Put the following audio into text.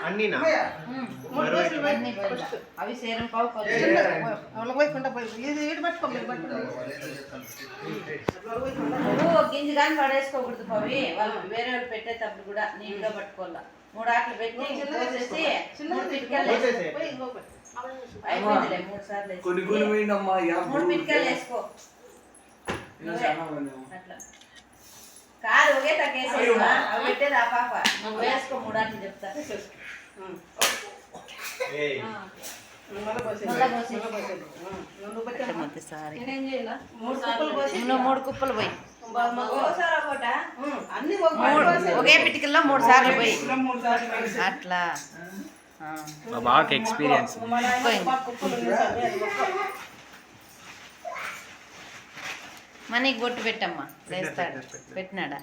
అన్నీనా అవి సేరం పావు గింజ కానీ పడేసుకోకూడదు పవి వాళ్ళు వేరే వాళ్ళు పెట్టేటప్పుడు కూడా నీట్గా పట్టుకోవాలా 3 ఆటలు పెట్టి పోసేసి 3 పిక్కలు అయిపోయిందిలే 3 సార్లు 3 పిక్కలు వేసుకో అట్లా కాదు ఒకే తగ్గేసేసా అవి పెట్టేది ఆ పాప నువ్వు వేసుకో 3 ఆటలు చెప్తా మూడు కుప్పలు పోయి ఒకే పిటికల్లో 3 సార్లు పోయి అట్లా బాగా ఎక్స్పీరియన్స్ మనకి బొట్టు పెట్టమ్మా వేస్తాడు పెట్టినాడా